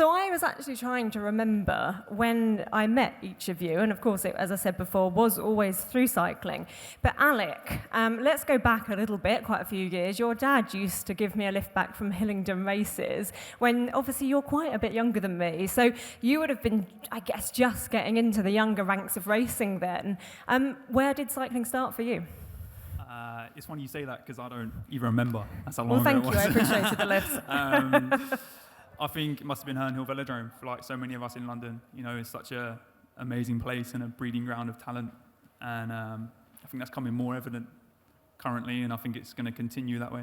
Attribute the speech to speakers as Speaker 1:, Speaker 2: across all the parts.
Speaker 1: So I was actually trying to remember when I met each of you, and of course, it, as I said before, was always through cycling. But Alec, let's go back a little bit, quite a few years. Your dad used to give me a lift back from Hillingdon races when, obviously, you're quite a bit younger than me. So you would have been, I guess, just getting into the younger ranks of racing then. Where did cycling start for you?
Speaker 2: It's funny you say that because I don't even remember. That's how long ago
Speaker 1: thank
Speaker 2: it was.
Speaker 1: you. I appreciated the lift.
Speaker 2: I think it must have been Herne Hill velodrome for like so many of us in London. You know, it's such a amazing place and a breeding ground of talent, and I think that's becoming more evident currently, and I think it's going to continue that way.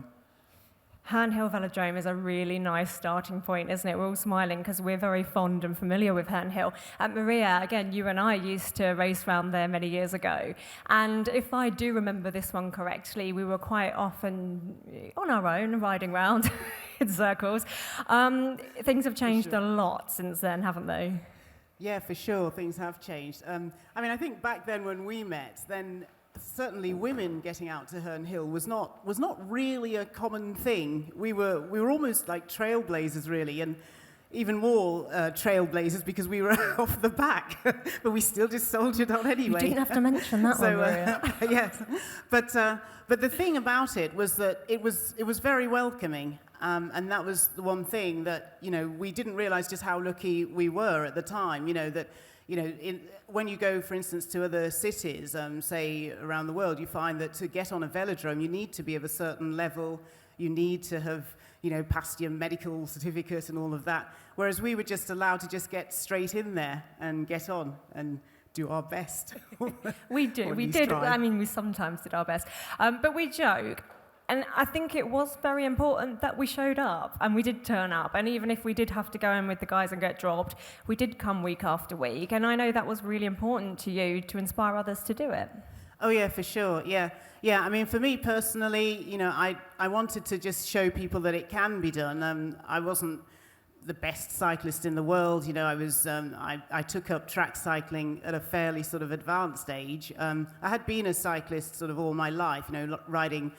Speaker 1: Herne Hill Velodrome is a really nice starting point, isn't it? We're all smiling because we're very fond and familiar with Herne Hill. Maria, again, you and I used to race round there many years ago. And if I do remember this one correctly, we were quite often on our own, riding round in circles. Things have changed a lot since then, haven't they?
Speaker 3: Yeah, for sure, things have changed. I mean, I think back then when we met, then certainly women getting out to Herne Hill was not really a common thing. We were almost like trailblazers, really, and even more trailblazers because we were off the back, but we still just soldiered on anyway.
Speaker 1: You didn't have to mention that one, Maria.
Speaker 3: Yes, but the thing about it was that it was very welcoming, and that was the one thing that, you know, we didn't realise just how lucky we were at the time. You know that. You know, when you go, for instance, to other cities, say around the world, you find that to get on a velodrome, you need to be of a certain level. You need to have, you know, passed your medical certificate and all of that. Whereas we were just allowed to just get straight in there and get on and do our best.
Speaker 1: We did.
Speaker 3: Try.
Speaker 1: I mean, we sometimes did our best. But we joke. And I think it was very important that we showed up, and we did turn up. And even if we did have to go in with the guys and get dropped, we did come week after week. And I know that was really important to you to inspire others to do it.
Speaker 3: Oh, yeah, for sure. Yeah. I mean, for me personally, you know, I wanted to just show people that it can be done. I wasn't the best cyclist in the world. You know, I took up track cycling at a fairly sort of advanced age. I had been a cyclist sort of all my life, you know, riding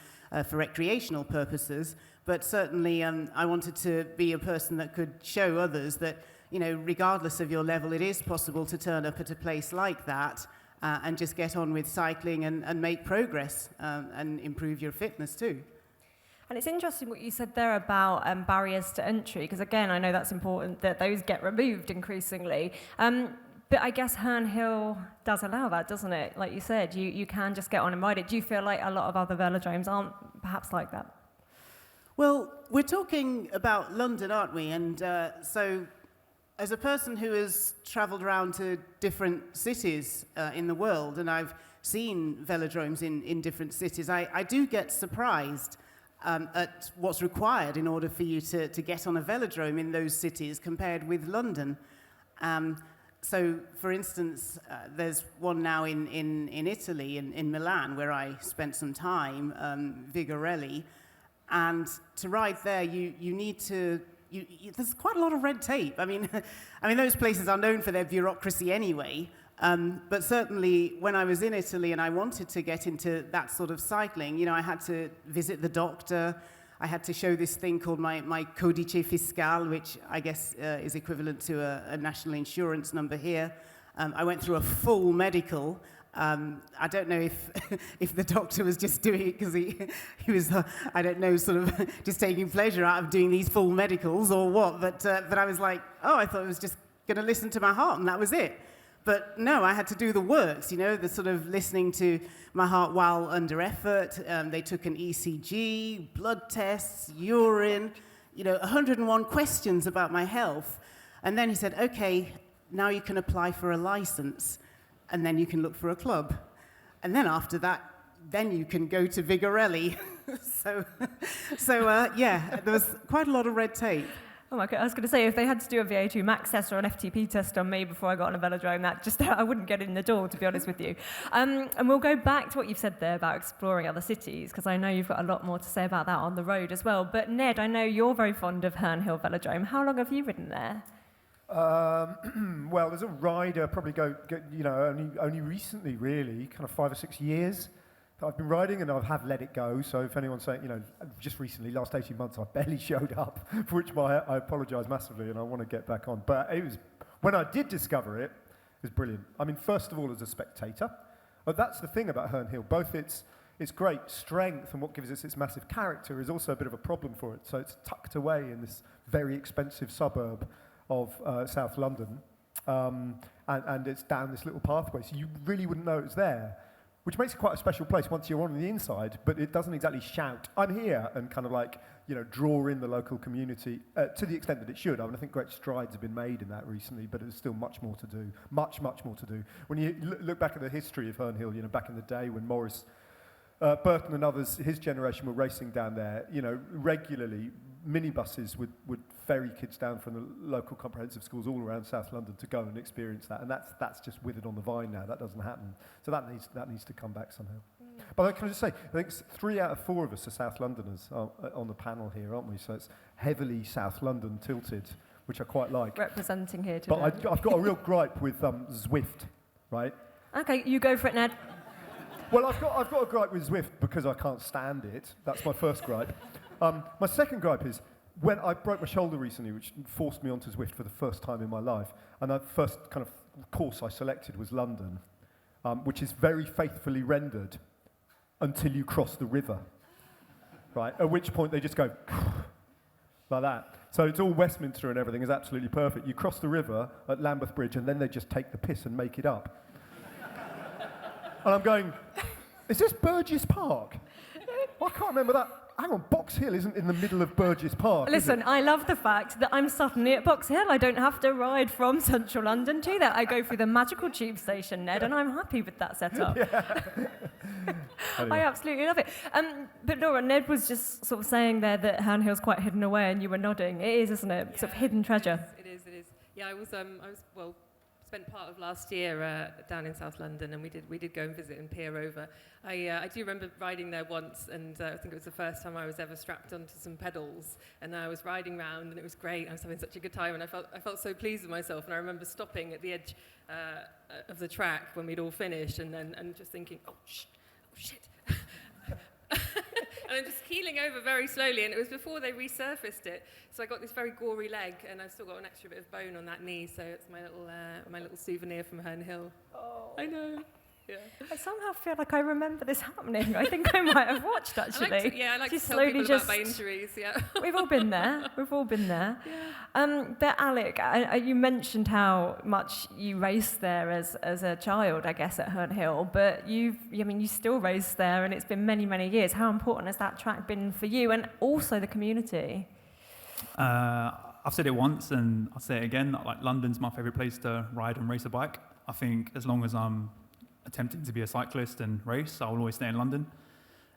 Speaker 3: for recreational purposes, but certainly I wanted to be a person that could show others that, you know, regardless of your level, it is possible to turn up at a place like that and just get on with cycling and make progress and improve your fitness too.
Speaker 1: And it's interesting what you said there about barriers to entry, because again, I know that's important that those get removed increasingly. But I guess Herne Hill does allow that, doesn't it? Like you said, you can just get on and ride it. Do you feel like a lot of other velodromes aren't perhaps like that?
Speaker 3: Well, we're talking about London, aren't we? And so as a person who has travelled around to different cities in the world, and I've seen velodromes in different cities, I do get surprised at what's required in order for you to get on a velodrome in those cities compared with London. So, for instance, there's one now in Italy, in Milan, where I spent some time, Vigorelli, and to ride there, you need to. There's quite a lot of red tape. I mean, those places are known for their bureaucracy anyway. But certainly, when I was in Italy and I wanted to get into that sort of cycling, you know, I had to visit the doctor. I had to show this thing called my codice fiscal, which I guess is equivalent to a national insurance number here. I went through a full medical. I don't know if the doctor was just doing it because he was, I don't know, sort of just taking pleasure out of doing these full medicals or what. But I was like, oh, I thought it was just going to listen to my heart and that was it. But no, I had to do the works, you know, the sort of listening to my heart while under effort. They took an ECG, blood tests, urine, you know, 101 questions about my health. And then he said, okay, now you can apply for a license, and then you can look for a club. And then after that, then you can go to Vigorelli. so yeah, there was quite a lot of red tape.
Speaker 1: Oh my God, I was going to say, if they had to do a VO2 max test or an FTP test on me before I got on a velodrome, I wouldn't get in the door, to be honest with you. And we'll go back to what you've said there about exploring other cities, because I know you've got a lot more to say about that on the road as well. But Ned, I know you're very fond of Herne Hill Velodrome. How long have you ridden there?
Speaker 4: Well, as a rider, probably only recently, really, kind of 5 or 6 years. I've been riding and I have let it go. So if anyone's saying, just recently, last 18 months, I barely showed up, for which I apologise massively and I want to get back on. But when I did discover it, it was brilliant. I mean, first of all, as a spectator, but that's the thing about Herne Hill. Both its great strength and what gives it its massive character is also a bit of a problem for it. So it's tucked away in this very expensive suburb of South London, and it's down this little pathway, so you really wouldn't know it's there, which makes it quite a special place once you're on the inside, but it doesn't exactly shout, "I'm here," and kind of draw in the local community to the extent that it should. I mean, I think great strides have been made in that recently, but there's still much more to do, much more to do. When you look back at the history of Herne Hill, back in the day when Morris Burton and others, his generation, were racing down there, regularly minibuses would ferry kids down from the local comprehensive schools all around South London to go and experience that, and that's just withered on the vine now. That doesn't happen, so that needs to come back somehow. But can I just say, I think 3 out of 4 of us are South Londoners on the panel here, aren't we? So it's heavily South London tilted, which I quite like.
Speaker 1: Representing here today.
Speaker 4: But I've got a real gripe with Zwift, right?
Speaker 1: Okay, you go for it, Ned.
Speaker 4: Well, I've got a gripe with Zwift because I can't stand it. That's my first gripe. My second gripe is when I broke my shoulder recently, which forced me onto Zwift for the first time in my life, and the first kind of course I selected was London, which is very faithfully rendered until you cross the river, right? At which point they just go like that. So it's all Westminster and everything is absolutely perfect. You cross the river at Lambeth Bridge and then they just take the piss and make it up. And I'm going, is this Burgess Park? Well, I can't remember that. Hang on, Box Hill isn't in the middle of Burgess Park.
Speaker 1: Listen, I love the fact that I'm suddenly at Box Hill. I don't have to ride from central London to there. I go through the magical tube station, Ned, and I'm happy with that setup. I absolutely love it. But Laura, Ned was just sort of saying there that Herne Hill's quite hidden away, and you were nodding. It is, isn't it? Yeah, sort of hidden treasure.
Speaker 5: It is. Yeah, I was spent part of last year down in South London, and we did go and visit and peer over. I do remember riding there once, and I think it was the first time I was ever strapped onto some pedals, and I was riding round, and it was great. I was having such a good time, and I felt so pleased with myself. And I remember stopping at the edge of the track when we'd all finished, and just thinking, oh shit. And then just keeling over very slowly, and it was before they resurfaced it. So I got this very gory leg, and I've still got an extra bit of bone on that knee, so it's my little souvenir from Herne Hill.
Speaker 1: Oh.
Speaker 5: I know. Yeah.
Speaker 1: I somehow feel like I remember this happening. I think I might have watched, actually.
Speaker 5: I like to tell people about my injuries, yeah.
Speaker 1: We've all been there. Yeah. But Alec, you mentioned how much you raced there as a child, I guess, at Herne Hill, but you still race there, and it's been many, many years. How important has that track been for you and also the community?
Speaker 2: I've said it once, and I'll say it again. Like, London's my favourite place to ride and race a bike. I think as long as I'm attempting to be a cyclist and race, I'll always stay in London,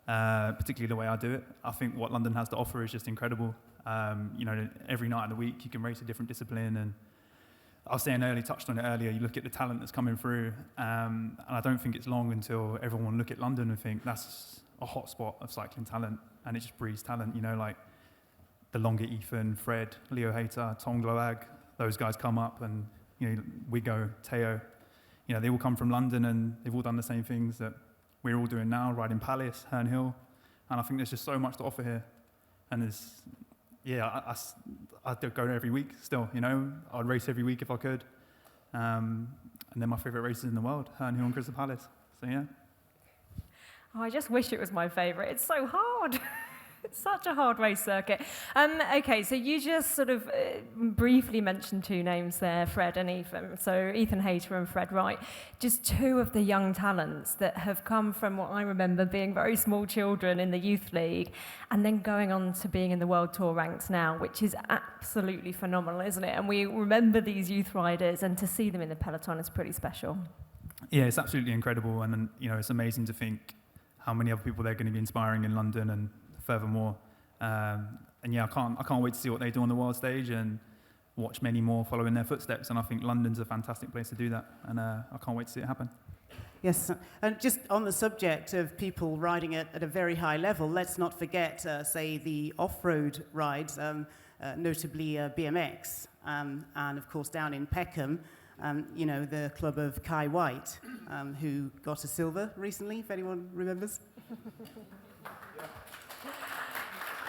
Speaker 2: particularly the way I do it. I think what London has to offer is just incredible. Every night of the week you can race a different discipline, and I was saying earlier, touched on it earlier, you look at the talent that's coming through, and I don't think it's long until everyone will look at London and think that's a hotspot of cycling talent, and it just breeds talent, like the longer Ethan, Fred, Leo Hayter, Tom Gloag, those guys come up, and Wigo, Teo, they all come from London, and they've all done the same things that we're all doing now, riding Palace, Herne Hill, and I think there's just so much to offer here. And I'd go there every week still, I'd race every week if I could. And they're my favourite races in the world, Herne Hill and Crystal Palace, so yeah.
Speaker 1: Oh, I just wish it was my favourite. It's so hard. It's such a hard race circuit. Okay, so you just sort of briefly mentioned 2 names there, Fred and Ethan. So Ethan Hayter and Fred Wright, just 2 of the young talents that have come from what I remember being very small children in the youth league and then going on to being in the world tour ranks now, which is absolutely phenomenal, isn't it? And we remember these youth riders, and to see them in the peloton is pretty special.
Speaker 2: Yeah, it's absolutely incredible, and it's amazing to think how many other people they're going to be inspiring in London and furthermore. I can't wait to see what they do on the world stage and watch many more follow in their footsteps. And I think London's a fantastic place to do that. And I can't wait to see it happen.
Speaker 3: Yes, and just on the subject of people riding at a very high level, let's not forget, say, the off-road rides, notably BMX, and of course down in Peckham, the club of Kai White, who got a silver recently, if anyone remembers.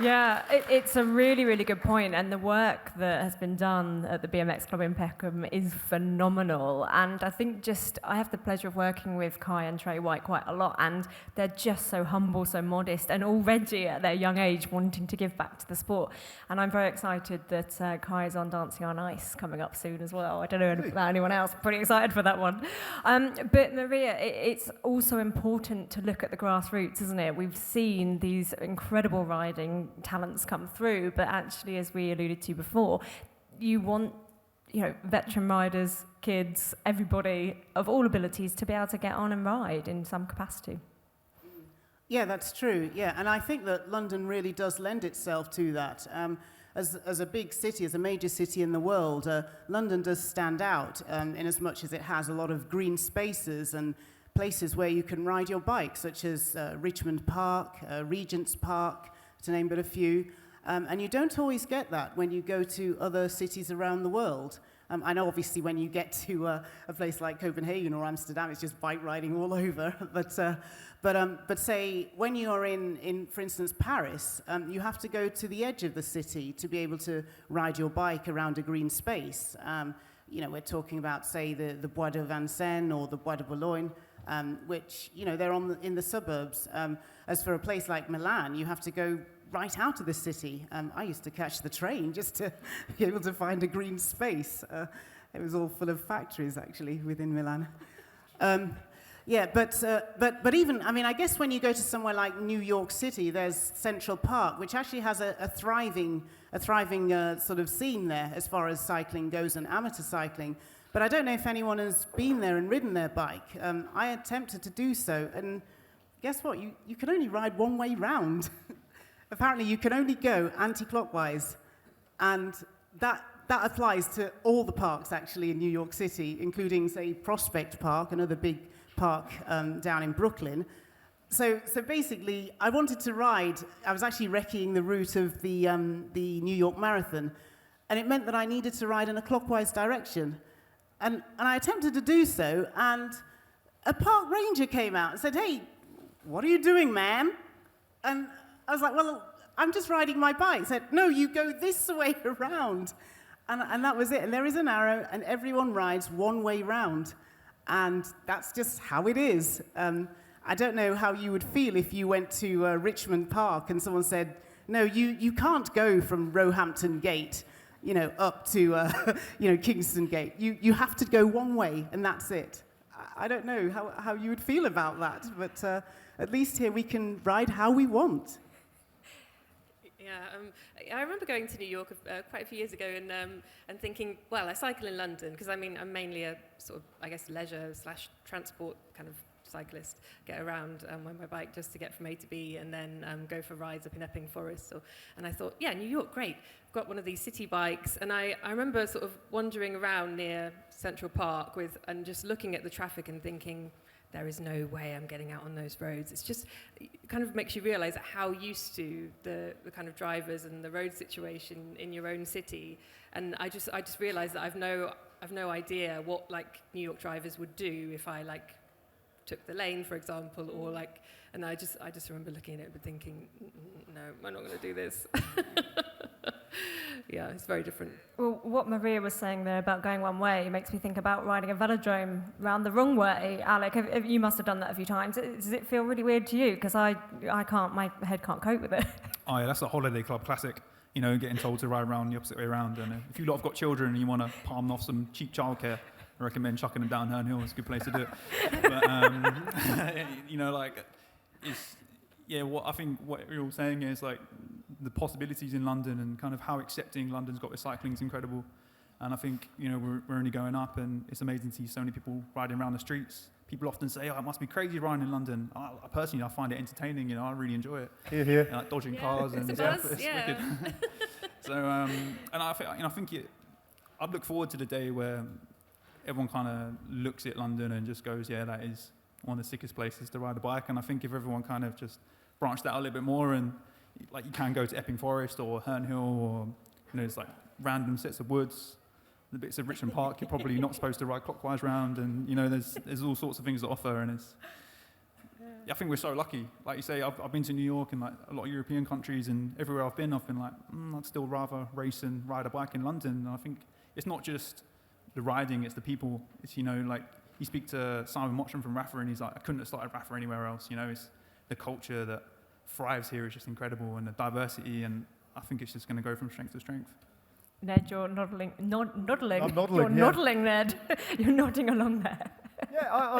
Speaker 1: Yeah, it's a really, really good point, and the work that has been done at the BMX Club in Peckham is phenomenal. And I think I have the pleasure of working with Kai and Trey White quite a lot, and they're just so humble, so modest, and already at their young age wanting to give back to the sport. And I'm very excited that Kai is on Dancing on Ice coming up soon as well. I don't know about anyone else, pretty excited for that one. But Maria, it's also important to look at the grassroots, isn't it? We've seen these incredible riding talents come through, but actually, as we alluded to before, you want, veteran riders, kids, everybody of all abilities to be able to get on and ride in some capacity.
Speaker 3: Yeah, that's true. Yeah, and I think that London really does lend itself to that. As a big city, as a major city in the world, London does stand out in as much as it has a lot of green spaces and places where you can ride your bike, such as Richmond Park, Regent's Park, to name but a few. And you don't always get that when you go to other cities around the world. I know obviously when you get to a place like Copenhagen or Amsterdam, it's just bike riding all over. But say when you are in, for instance, Paris, you have to go to the edge of the city to be able to ride your bike around a green space. We're talking about, say, the Bois de Vincennes or the Bois de Boulogne, which, they're in the suburbs. As for a place like Milan, you have to go right out of the city. I used to catch the train just to be able to find a green space. It was all full of factories, actually, within Milan. But even, I guess when you go to somewhere like New York City, there's Central Park, which actually has a thriving sort of scene there as far as cycling goes and amateur cycling. But I don't know if anyone has been there and ridden their bike. I attempted to do so, and guess what? You can only ride one way round. Apparently, you can only go anti-clockwise, and that applies to all the parks, actually, in New York City, including, say, Prospect Park, another big park down in Brooklyn. So basically, I wanted to ride. I was actually recceing the route of the New York Marathon, and it meant that I needed to ride in a clockwise direction. And I attempted to do so, and a park ranger came out and said, "Hey, what are you doing, man?" And I was like, "Well, I'm just riding my bike." He said, "No, you go this way around." And that was it. And there is an arrow, and everyone rides one way round. And that's just how it is. I don't know how you would feel if you went to Richmond Park and someone said, "No, you can't go from Roehampton Gate, up to Kingston Gate. You have to go one way, and that's it." I don't know how you would feel about that, but at least here we can ride how we want.
Speaker 5: Yeah, I remember going to New York quite a few years ago and thinking, well, I cycle in London because I'm mainly a sort of, I guess, leisure/transport kind of cyclist, get around on my bike just to get from A to B and then go for rides up in Epping Forest. And I thought, yeah, New York, great. I've got one of these city bikes. And I remember sort of wandering around near Central Park and just looking at the traffic and thinking, there is no way I'm getting out on those roads. It kind of makes you realise how used to the kind of drivers and the road situation in your own city. And I just realised that I've no idea what New York drivers would do if I took the lane, for example, or and I just remember looking at it and thinking, no, I'm not going to do this. Yeah, it's very different.
Speaker 1: Well, what Maria was saying there about going one way makes me think about riding a velodrome round the wrong way. Alec, you must have done that a few times. Does it feel really weird to you? Because I can't, my head can't cope with it.
Speaker 2: Oh yeah, that's a holiday club classic. Getting told to ride around the opposite way around. And if you lot have got children and you want to palm off some cheap childcare, I recommend chucking them down Herne Hill. It's a good place to do it. But, what I think what you're all saying is the possibilities in London and kind of how accepting London's got with cycling is incredible. And I think, we're only going up, and it's amazing to see so many people riding around the streets. People often say, "Oh, it must be crazy riding in London." Personally, I find it entertaining. I really enjoy it.
Speaker 4: Here.
Speaker 2: Dodging cars and stuff. It's wicked. So, and I think I'd look forward to the day where everyone kind of looks at London and just goes, "Yeah, that is one of the sickest places to ride a bike." And I think if everyone kind of just branched out a little bit more, and you can go to Epping Forest or Herne Hill, or it's random sets of woods, the bits of Richmond Park you're probably not supposed to ride clockwise round, and there's all sorts of things to offer, and I think we're so lucky. Like you say, I've been to New York and like a lot of European countries, and everywhere I've been like, I'd still rather race and ride a bike in London. And I think it's not just the riding, it's the people. It's, like you speak to Simon Mottram from Rafa, and he's like, I couldn't have started Rafa anywhere else. It's the culture that thrives here is just incredible, and the diversity, and I think it's just going to go from strength to strength.
Speaker 1: Ned, you're noddling.
Speaker 4: I'm noddling,
Speaker 1: You're
Speaker 4: yeah.
Speaker 1: noddling, Ned. You're nodding along there.
Speaker 4: Yeah,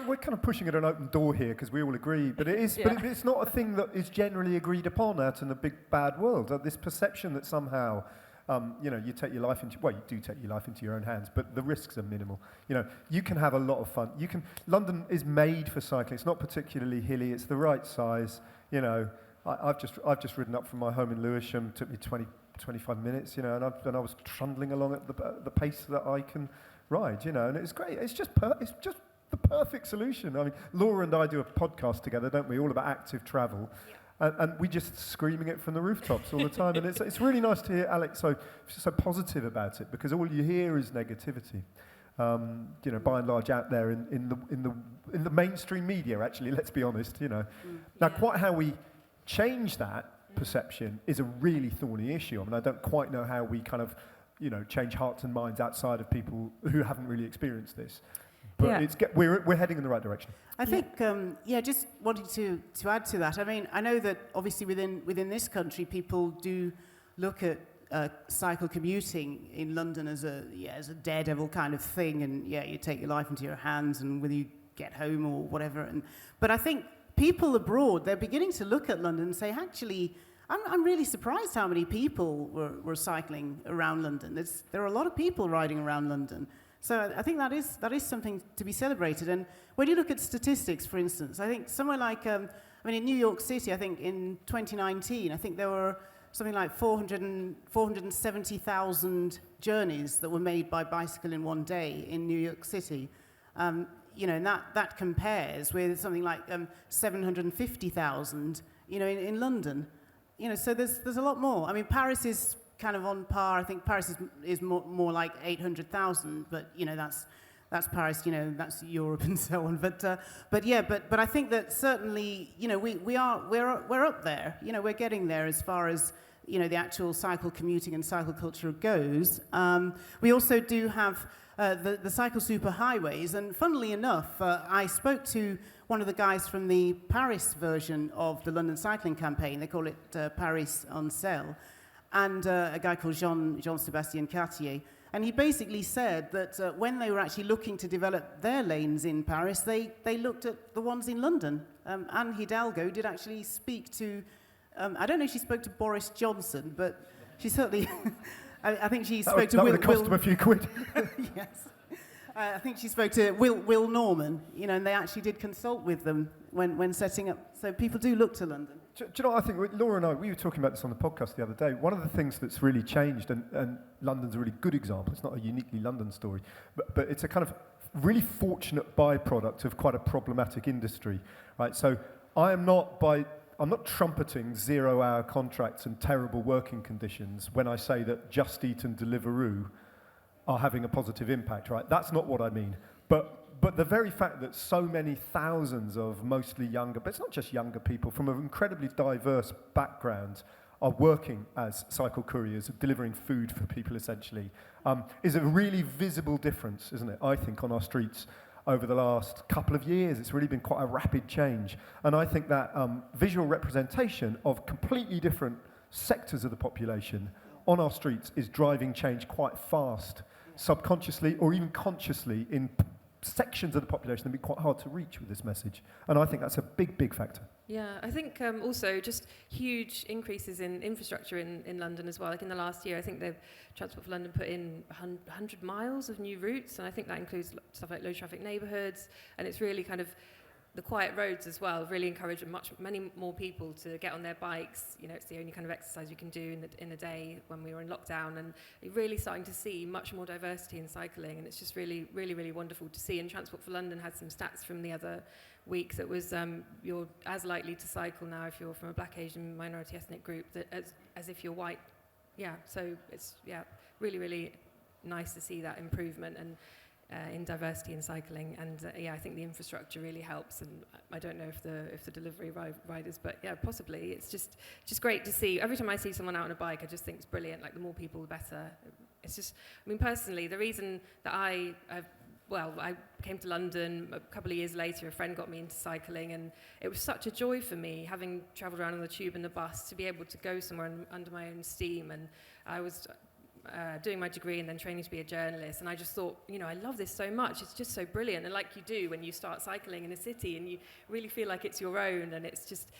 Speaker 4: we're kind of pushing at an open door here because we all agree, but it is.
Speaker 1: Yeah.
Speaker 4: But it's not a thing that is generally agreed upon out in the big bad world. This perception that somehow, you take your life into. Well, you do take your life into your own hands, but the risks are minimal. You can have a lot of fun. London is made for cycling. It's not particularly hilly. It's the right size. I've just ridden up from my home in Lewisham. It took me 25 minutes. And I was trundling along at the pace that I can ride, and it's great. It's just the perfect solution. I mean, Laura and I do a podcast together, don't we? All about active travel, and we just screaming it from the rooftops all the time. And it's really nice to hear Alec so positive about it, because all you hear is negativity. By and large, out there in the mainstream media. Actually, let's be honest. Now, quite how we change that perception is a really thorny issue. I mean, I don't quite know how we kind of change hearts and minds outside of people who haven't really experienced this. But we're heading in the right direction.
Speaker 3: I think, just wanting to add to that. I mean, I know that obviously within this country, people do look at cycle commuting in London as a daredevil kind of thing, and you take your life into your hands, and whether you get home or whatever. But I think people abroad, they're beginning to look at London and say, actually, I'm really surprised how many people were cycling around London. There are a lot of people riding around London. So I think that is something to be celebrated. And when you look at statistics, for instance, I think somewhere like, in New York City, I think in 2019, I think there were something like 470,000 journeys that were made by bicycle in one day in New York City. And that compares with something like 750,000, in London. So there's a lot more. I mean, Paris is kind of on par. I think Paris is more like 800,000, but that's Paris. That's Europe and so on. But I think that certainly we're up there. We're getting there as far as the actual cycle commuting and cycle culture goes. We also do have the cycle superhighways, and funnily enough, I spoke to one of the guys from the Paris version of the London Cycling Campaign. They call it Paris on Sale, and a guy called Jean-Sébastien Cartier. And he basically said that when they were actually looking to develop their lanes in Paris, they looked at the ones in London. Anne Hidalgo did actually speak to, I don't know if she spoke to Boris Johnson, but she certainly, I think she spoke to Will.
Speaker 4: That would have cost him a few quid.
Speaker 3: Yes. I think she spoke to Will Norman, and they actually did consult with them when setting up. So people do look to London.
Speaker 4: Do you know what I think? Laura and I, we were talking about this on the podcast the other day. One of the things that's really changed, and London's a really good example, it's not a uniquely London story, but it's a kind of really fortunate byproduct of quite a problematic industry, right? So I'm not trumpeting 0-hour contracts and terrible working conditions when I say that Just Eat and Deliveroo are having a positive impact, right? That's not what I mean. But the very fact that so many thousands of mostly younger, but it's not just younger people, from an incredibly diverse background are working as cycle couriers, delivering food for people essentially, is a really visible difference, isn't it, I think, on our streets over the last couple of years. It's really been quite a rapid change. And I think that visual representation of completely different sectors of the population on our streets is driving change quite fast, subconsciously or even consciously in sections of the population that would be quite hard to reach with this message. And I think that's a big, big factor.
Speaker 5: Yeah, I think also just huge increases in infrastructure in London as well. Like in the last year, I think Transport for London put in 100 miles of new routes, and I think that includes stuff like low traffic neighbourhoods, and it's really kind of the quiet roads as well really encourage many more people to get on their bikes. It's the only kind of exercise you can do in a day when we were in lockdown, and you're really starting to see much more diversity in cycling, and it's just really, really, really wonderful to see. And Transport for London had some stats from the other week that was you're as likely to cycle now if you're from a Black, Asian, minority ethnic group as if you're white. Yeah, so it's really, really nice to see that improvement. And in diversity in cycling, and I think the infrastructure really helps. And I don't know if the delivery riders, but yeah, possibly. It's just great to see. Every time I see someone out on a bike, I just think it's brilliant. Like, the more people, the better. It's just, I mean, personally, the reason that I came to London a couple of years later. A friend got me into cycling, and it was such a joy for me, having travelled around on the tube and the bus, to be able to go somewhere under my own steam. And I was doing my degree and then training to be a journalist, and I just thought, I love this so much. It's just so brilliant. And like you do when you start cycling in a city, and you really feel like it's your own, and it's just,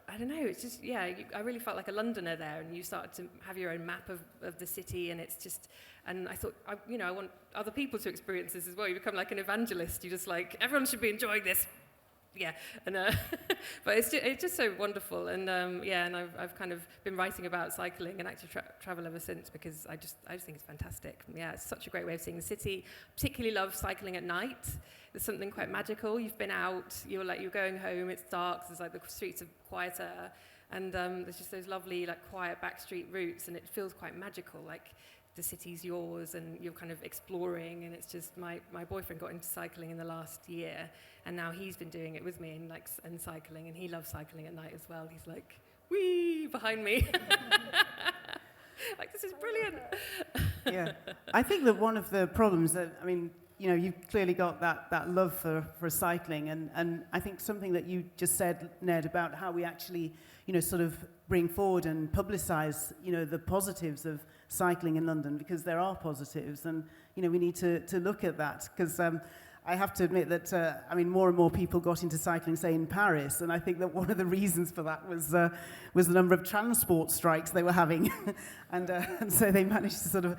Speaker 5: I don't know, it's just, I really felt like a Londoner there, and you started to have your own map of the city, and it's just, and I thought, I want other people to experience this as well. You become like an evangelist. You just like, everyone should be enjoying this. Yeah, and but it's just so wonderful, and and I've kind of been writing about cycling and active travel ever since, because I just think it's fantastic. Yeah, it's such a great way of seeing the city. Particularly love cycling at night. There's something quite magical. You've been out, you're going home. It's dark. There's like the streets are quieter, and there's just those lovely like quiet backstreet routes, and it feels quite magical. Like, the city's yours, and you're kind of exploring, and it's just, my boyfriend got into cycling in the last year, and now he's been doing it with me and cycling, and he loves cycling at night as well. He's like, whee, behind me. Like, this is brilliant.
Speaker 3: Yeah, I think that one of the problems that, you've clearly got that love for cycling, and I think something that you just said, Ned, about how we actually, sort of bring forward and publicise, the positives of cycling in London, because there are positives, and, we need to look at that, because I have to admit that, more and more people got into cycling, say, in Paris, and I think that one of the reasons for that was the number of transport strikes they were having, and so they managed to sort of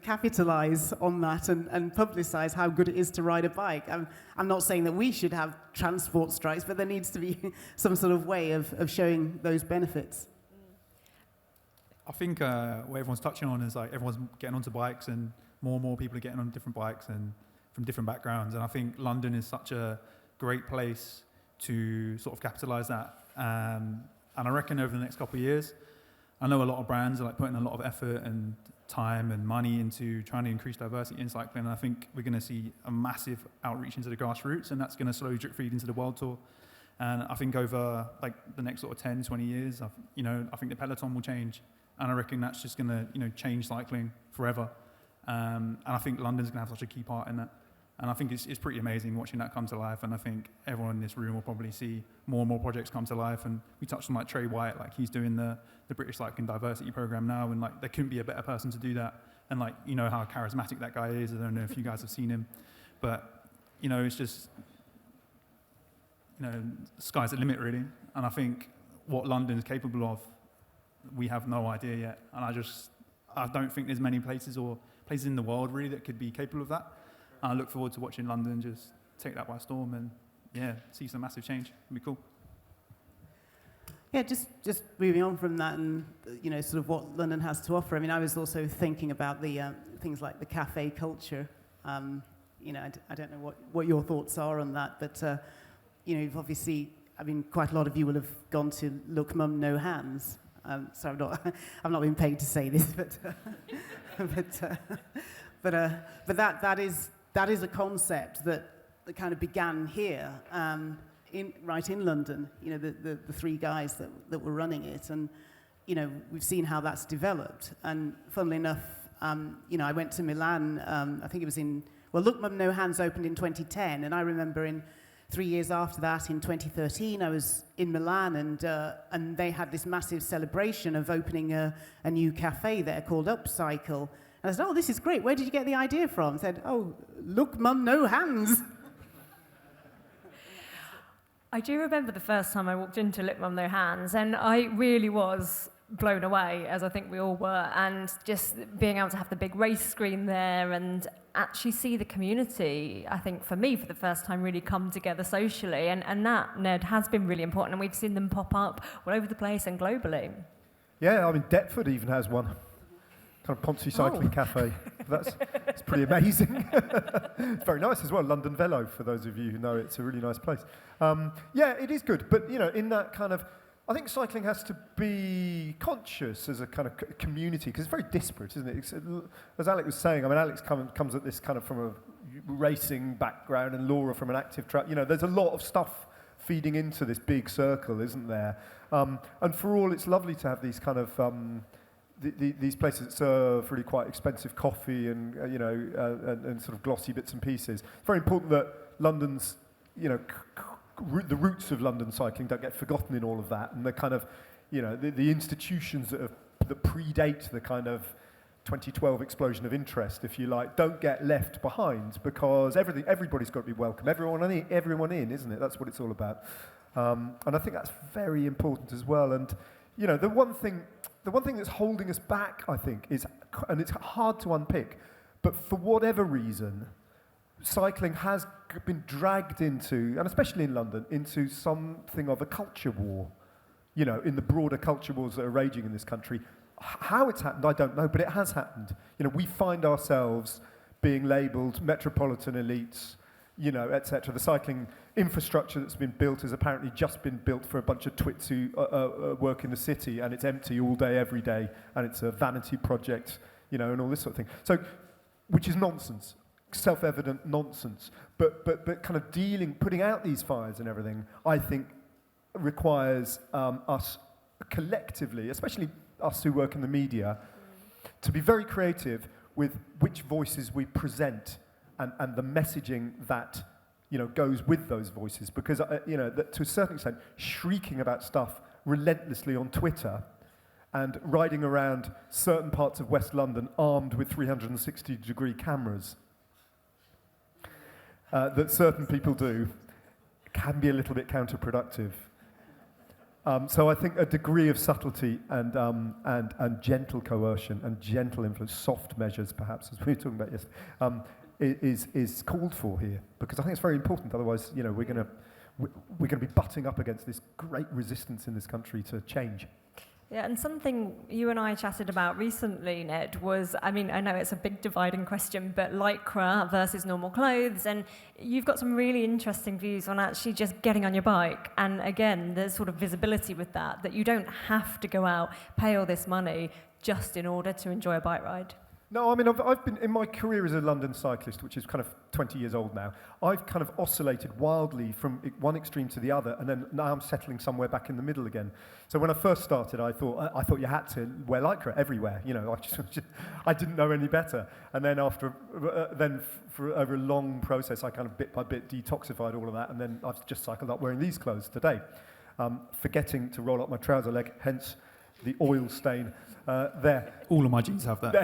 Speaker 3: capitalise on that and publicise how good it is to ride a bike. I'm not saying that we should have transport strikes, but there needs to be some sort of way of showing those benefits.
Speaker 2: I think what everyone's touching on is like everyone's getting onto bikes, and more people are getting on different bikes and from different backgrounds. And I think London is such a great place to sort of capitalise that. And I reckon over the next couple of years, I know a lot of brands are like putting a lot of effort and time and money into trying to increase diversity in cycling. And I think we're going to see a massive outreach into the grassroots, and that's going to slowly drip feed into the world tour. And I think over like the next sort of 10, 20 years, I think the peloton will change. And I reckon that's just going to, change cycling forever. And I think London's going to have such a key part in that. And I think it's pretty amazing watching that come to life. And I think everyone in this room will probably see more and more projects come to life. And we touched on like Trey White, like he's doing the British Cycling Diversity Programme now. And like there couldn't be a better person to do that. And like, how charismatic that guy is. I don't know if you guys have seen him. But, it's just, sky's the limit really. And I think what London is capable of, we have no idea yet. And I don't think there's many places in the world really that could be capable of that. And I look forward to watching London just take that by storm and see some massive change. It'd be cool.
Speaker 3: Yeah, just moving on from that, and sort of what London has to offer. I was also thinking about the things like the cafe culture. I don't know what your thoughts are on that, but you've obviously, quite a lot of you will have gone to Look Mum No Hands. So I've not been paid to say this, but that is a concept that kind of began here, right in London. The three guys that were running it, and we've seen how that's developed. And funnily enough, I went to Milan. I think it was Look Mum No Hands opened in 2010, and I remember in 3 years after that, in 2013, I was in Milan, and they had this massive celebration of opening a new cafe there called Upcycle. And I said, "Oh, this is great. Where did you get the idea from?" I said, "Oh, Look Mum No Hands."
Speaker 1: I do remember the first time I walked into Look Mum No Hands, and I really was blown away, as I think we all were, and just being able to have the big race screen there and actually see the community, I think for me, for the first time, really come together socially, and that, Ned, has been really important, and we've seen them pop up all over the place and globally.
Speaker 4: Yeah, Deptford even has one. Kind of Ponty Cycling Cafe. That's pretty amazing. It's very nice as well. London Velo, for those of you who know, it's a really nice place. Yeah, it is good, but in that kind of, I think cycling has to be conscious as a kind of community, because it's very disparate, isn't it? As Alec was saying, Alex comes at this kind of from a racing background and Laura from an active track. You know, there's a lot of stuff feeding into this big circle, isn't there? And for all, it's lovely to have these kind of these places that serve really quite expensive coffee and and sort of glossy bits and pieces. It's very important that London's, the roots of London cycling don't get forgotten in all of that, and the kind of, the institutions that predate the kind of 2012 explosion of interest, if you like, don't get left behind, because everybody's got to be welcome. Everyone in, isn't it? That's what it's all about. And I think that's very important as well. And the one thing that's holding us back, I think, is, and it's hard to unpick, but for whatever reason, cycling has been dragged into, and especially in London, into something of a culture war. In the broader culture wars that are raging in this country. How it's happened, I don't know, but it has happened. We find ourselves being labelled metropolitan elites, etc. The cycling infrastructure that's been built has apparently just been built for a bunch of twits who work in the city, and it's empty all day, every day, and it's a vanity project, and all this sort of thing. So, which is nonsense, self-evident nonsense. But kind of putting out these fires and everything, I think, requires us collectively, especially us who work in the media, to be very creative with which voices we present and the messaging that goes with those voices, because that to a certain extent, shrieking about stuff relentlessly on Twitter and riding around certain parts of West London armed with 360-degree cameras that certain people do can be a little bit counterproductive. So I think a degree of subtlety and gentle coercion and gentle influence, soft measures perhaps, as we were talking about yesterday, is called for here, because I think it's very important. Otherwise, we're going to be butting up against this great resistance in this country to change.
Speaker 1: Yeah, and something you and I chatted about recently, Ned, was, I know it's a big dividing question, but lycra versus normal clothes, and you've got some really interesting views on actually just getting on your bike, and again, there's sort of visibility with that you don't have to go out, pay all this money just in order to enjoy a bike ride.
Speaker 4: No, I've been, in my career as a London cyclist, which is kind of 20 years old now, I've kind of oscillated wildly from one extreme to the other, and then now I'm settling somewhere back in the middle again. So when I first started, I thought you had to wear lycra everywhere. I didn't know any better. And then over a long process, I kind of bit by bit detoxified all of that, and then I've just cycled up wearing these clothes today, forgetting to roll up my trouser leg, hence the oil stain there.
Speaker 2: All of my jeans have that.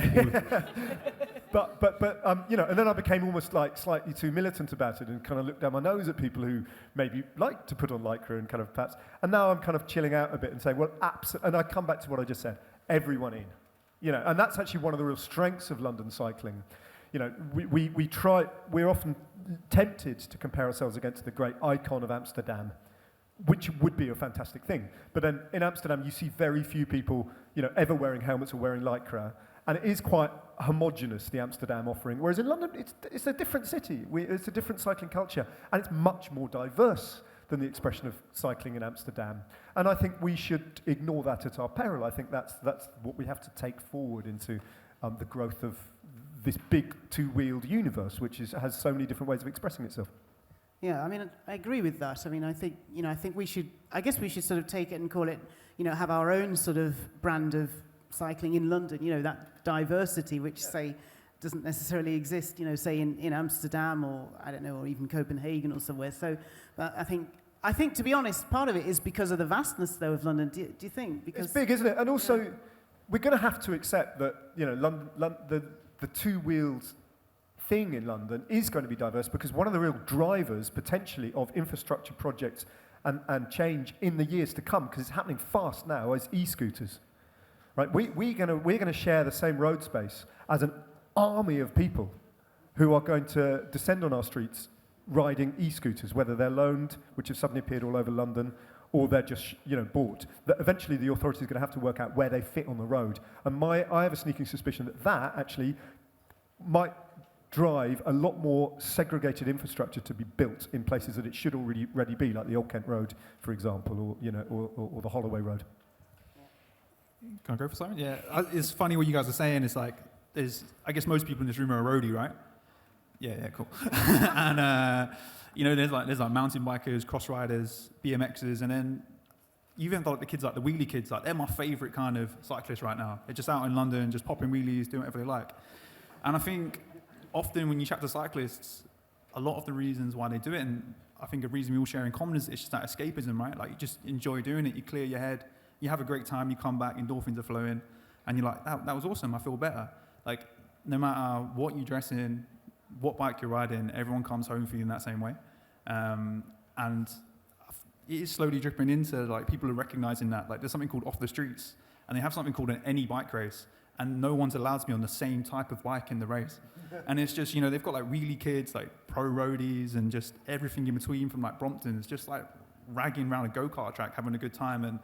Speaker 4: And then I became almost like slightly too militant about it and kind of looked down my nose at people who maybe like to put on lycra and kind of perhaps. And now I'm kind of chilling out a bit and saying, well, and I come back to what I just said, everyone in. And that's actually one of the real strengths of London cycling. We're often tempted to compare ourselves against the great icon of Amsterdam, which would be a fantastic thing. But then in Amsterdam, you see very few people, ever wearing helmets or wearing lycra. And it is quite homogenous, the Amsterdam offering. Whereas in London, it's a different city. It's a different cycling culture. And it's much more diverse than the expression of cycling in Amsterdam. And I think we should ignore that at our peril. I think that's what we have to take forward into the growth of this big two-wheeled universe, which has so many different ways of expressing itself.
Speaker 3: Yeah, I agree with that. I think we should sort of take it and call it, have our own sort of brand of cycling in London, that diversity which, say, doesn't necessarily exist, say in Amsterdam or, I don't know, or even Copenhagen or somewhere. So, but I think, to be honest, part of it is because of the vastness, though, of London. Do you think? Because
Speaker 4: it's big, isn't it? And also, we're going to have to accept that, London, the two-wheeled thing in London is going to be diverse, because one of the real drivers, potentially, of infrastructure projects and change in the years to come, because it's happening fast now, is e-scooters. Right? We're going to share the same road space as an army of people who are going to descend on our streets riding e-scooters, whether they're loaned, which have suddenly appeared all over London, or they're just bought. That eventually the authorities are going to have to work out where they fit on the road. And I have a sneaking suspicion that actually might drive a lot more segregated infrastructure to be built in places that it should already be, like the Old Kent Road, for example, or the Holloway Road.
Speaker 2: Can I go for something? Yeah, it's funny what you guys are saying. It's like, I guess most people in this room are a roadie, right? Yeah, cool. And you know, there's like mountain bikers, cross riders, BMXers, and then you even got like the kids, like the wheelie kids. Like they're my favourite kind of cyclists right now. They're just out in London, just popping wheelies, doing whatever they like. And I think often when you chat to cyclists, a lot of the reasons why they do it, and I think a reason we all share in common is it's just that escapism, right? Like you just enjoy doing it, you clear your head, you have a great time, you come back, endorphins are flowing, and you're like, that was awesome, I feel better. Like no matter what you dress in, what bike you're riding, everyone comes home feeling that same way. And it is slowly dripping into, like, people are recognizing that. Like, there's something called Off the Streets, and they have something called an any bike race, and no one's allowed to be on the same type of bike in the race. And it's just, you know, they've got, like, wheelie kids, like, pro roadies, and just everything in between from, like, Brompton. It's just, like, ragging around a go-kart track, having a good time, and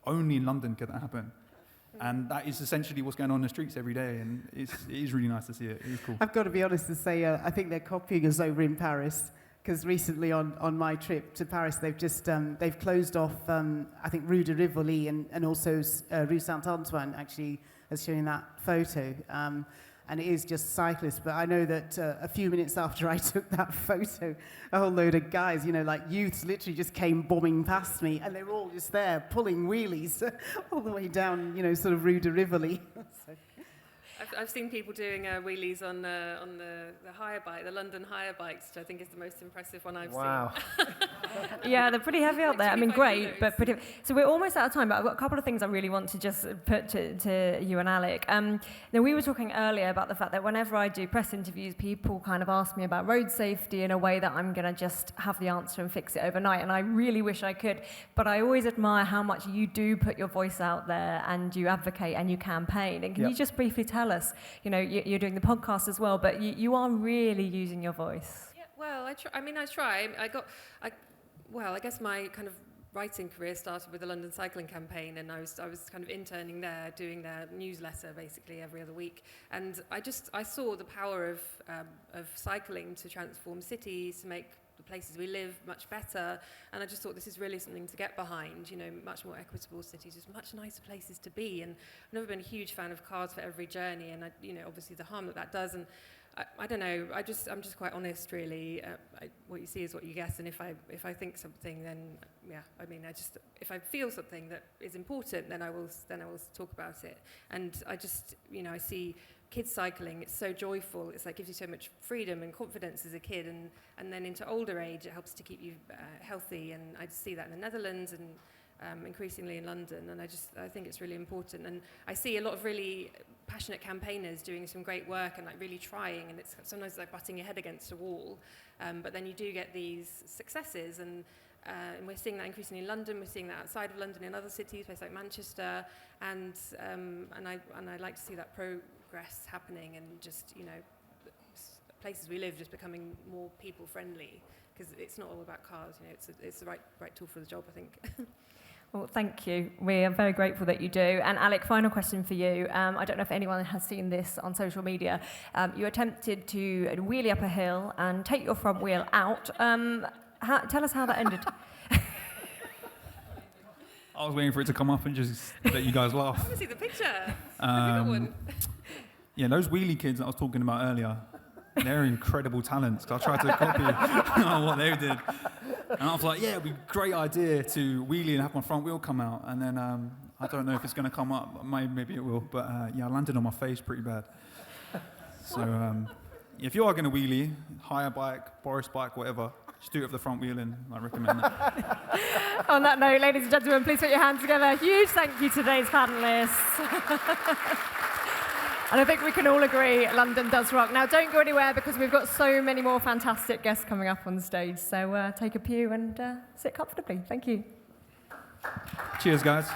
Speaker 2: only in London could that happen. And that is essentially what's going on in the streets every day, and it is really nice to see it. It is cool.
Speaker 3: I've got to be honest and say, I think they're copying us over in Paris, because recently on my trip to Paris, they've just they've closed off, I think, Rue de Rivoli and also Rue Saint-Antoine, actually, as showing that photo. And it is just cyclists. But I know that a few minutes after I took that photo, a whole load of guys, you know, like youths, literally just came bombing past me, and they were all just there pulling wheelies all the way down, you know, sort of Rue de Rivoli. So.
Speaker 5: I've seen people doing wheelies on the hire bike, the London hire bikes, which I think is the most impressive one I've seen.
Speaker 1: Yeah, they're pretty heavy out there. I mean, great, but pretty. So we're almost out of time, but I've got a couple of things I really want to just put to you and Alec. Now, we were talking earlier about the fact that whenever I do press interviews, people kind of ask me about road safety in a way that I'm going to just have the answer and fix it overnight, and I really wish I could. But I always admire how much you do put your voice out there, and you advocate and you campaign. And can you just briefly tell us, you know, you're doing the podcast as well, but you are really using your voice.
Speaker 5: Yeah, well, I try. I guess my kind of writing career started with the London Cycling Campaign, and I was kind of interning there, doing their newsletter basically every other week. And I saw the power of cycling to transform cities, to make the places we live much better, and I just thought this is really something to get behind, you know, much more equitable cities, just much nicer places to be. And I've never been a huge fan of cars for every journey, and obviously the harm that does, and I don't know, I'm just quite honest, really. What you see is what you get, and if I think something, then if I feel something that is important, then I will talk about it. And I see kids cycling, it's so joyful. It's like gives you so much freedom and confidence as a kid, and then into older age, it helps to keep you healthy. And I just see that in the Netherlands and increasingly in London. And I think it's really important. And I see a lot of really passionate campaigners doing some great work and like really trying. And it's sometimes like butting your head against a wall. But then you do get these successes, and we're seeing that increasingly in London. We're seeing that outside of London in other cities, places like Manchester, and I like to see that progress happening, and just, you know, places we live just becoming more people friendly, because it's not all about cars. You know, it's the right tool for the job, I think.
Speaker 1: Well, thank you. We are very grateful that you do. And Alec, final question for you. I don't know if anyone has seen this on social media. You attempted to wheelie up a hill and take your front wheel out. Tell us how that ended.
Speaker 2: I was waiting for it to come up and just let you guys laugh.
Speaker 5: I want to see the picture. Have you got one?
Speaker 2: Yeah, those wheelie kids that I was talking about earlier, they're incredible talents. I tried to copy what they did. And I was like, yeah, it'd be a great idea to wheelie and have my front wheel come out. And then I don't know if it's going to come up. Maybe it will. But I landed on my face pretty bad. So if you are going to wheelie, hire bike, Boris bike, whatever, just do it with the front wheel in. I recommend that.
Speaker 1: On that note, ladies and gentlemen, please put your hands together. Huge thank you to today's panellists. And I think we can all agree London does rock. Now, don't go anywhere, because we've got so many more fantastic guests coming up on stage. So take a pew and sit comfortably. Thank you.
Speaker 2: Cheers, guys.